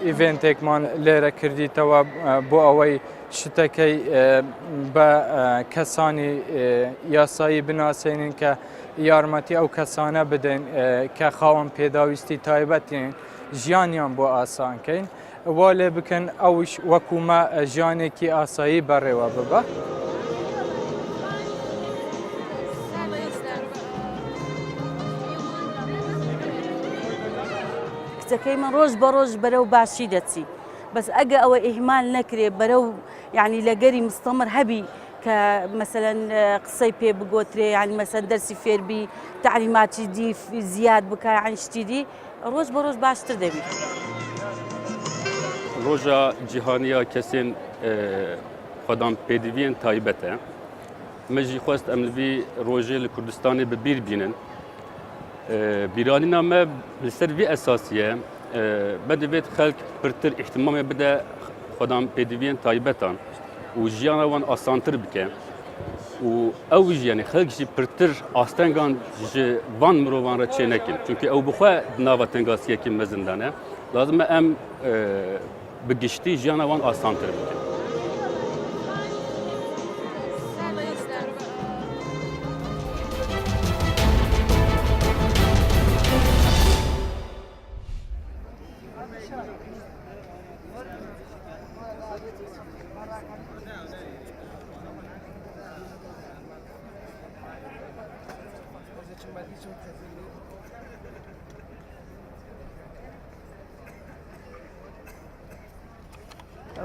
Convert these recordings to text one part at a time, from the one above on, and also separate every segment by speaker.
Speaker 1: ئیڤێنتێکمان لێرە کردیتەوە بۆ ئەوەی شتەکەی بە کەسانی یاسایی بناسێنین کە یارمەتی ئەو کەسانە بدەین کە خاوەن پێداویستی تایبەتین ژیانیان بۆ ئاسانکەین وا لێ بکەن ئەوش وەکومە ژیانێکی ئاسایی بەڕێوە ببە.
Speaker 2: کچەکەی من ڕۆژ بە ڕۆژ بەرەو باشی دەچی بەس ئەگە ئەوە ئیهمال نەکرێ بەرەو یعنی لەگەری مستەمر هەبی کە مەسەلەن قسەی پێ بگۆترێ یعنی مەسەلەن دەرسی فێربی تعلیماتی دی زیاد بکە یعنی شتی دی ڕۆژ بە ڕۆژ باشتر دەبی.
Speaker 3: ڕۆژە جیهانیا کەسێن خۆدان پێدیڤێن تایبەتە مەژی خواست ئەملوی ڕۆژێ لە کوردستانی ببیر بینن بیرانینا me li ser vê esasiye me divêt xelk pirtir îhtimamê bide xwedan pêdiviyên taybetan û jiyana wan asantir bike û ew jî yanî xelk jî pirtir astengan ji van mirovan re çê nekin çünkü ew bixwe di nava tengasiyekî mezin dane lazim e em bi giştî jiyana wan asantir bikin.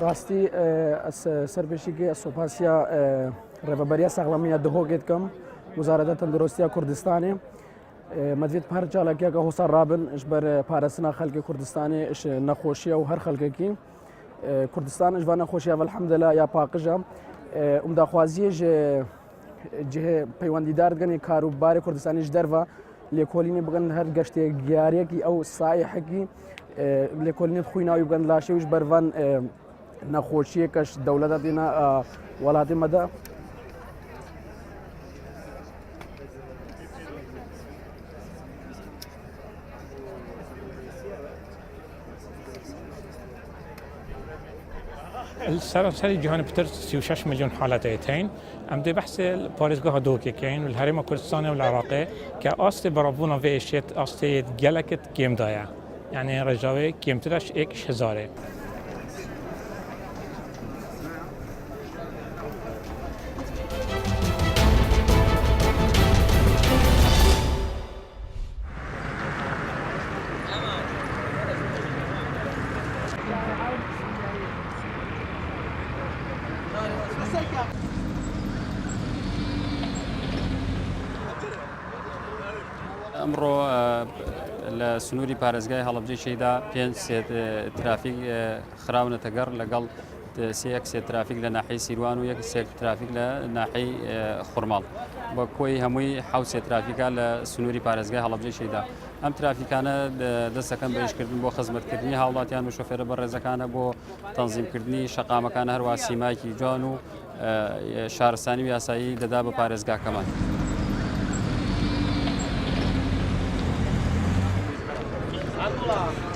Speaker 4: راستی سرپێشیکی سوپاسیا ڕێڤەبەریە ساغڵەمیە دهۆگێت کەم وزارەتە تەندروستیە کوردستانی مەدوێت هەر چالاکیەکە هۆسا ڕابن ش بەر پارێزنا خەڵکی کوردستانی ش نەخۆشیە و هەر خەڵکێکی کوردستان ش بە نەخۆشیە الحەمدلله یا پاقژە ئومداخوازیە جهێ پەیوەندیدار بگەن کاروباری کوردستانیش دەرڤە لێکۆلینی بگەن هەر گەشتێک گیارێکی ئەو سایحەکی لێکۆلینێت خویناوی بگەن لاشەویش بەرڤان نەخۆشیەکەش دەوڵەتە دێنە وڵاتی مەدە
Speaker 5: سراسری جهان پتر 36 میلیون حالت ایتین ام دی بحث پارێزگاه دۆکێکین و هەرێمە کوردستانی و العراقی کە ئاستی بەڕابوونا vê êşiyet ئاستەیەت gelekit kêm daye yani ڕێژاوێ kêmtiraş êkiş hezarê.
Speaker 6: ئەمڕۆ لە سنووری پارێزگای هەڵەبجەی شەیدا پێنج ترافیک خراونەتە گەڕ لەگەڵ سێک سێ ترافیک لە ناحەی سیروان و یەک سێک ترافیک لە ناحەی خوڕماڵ بە کۆی هەمووی حەوت سێ ترافیکا لە سنووری پارێزگای هەڵەبجەی شەیدا ئەم ترافیکانە دەستەکەن بە ئیشکردن بۆ خزمەتکردنی هاوڵاتیان و شۆفێرە بەڕێزەکانە بۆ تەنزیمکردنی شەقامەکانە هەروە سیمایکی جوان و شارستانی و یاسایی دەدا بە پارێزگاکەمان.
Speaker 7: Allah.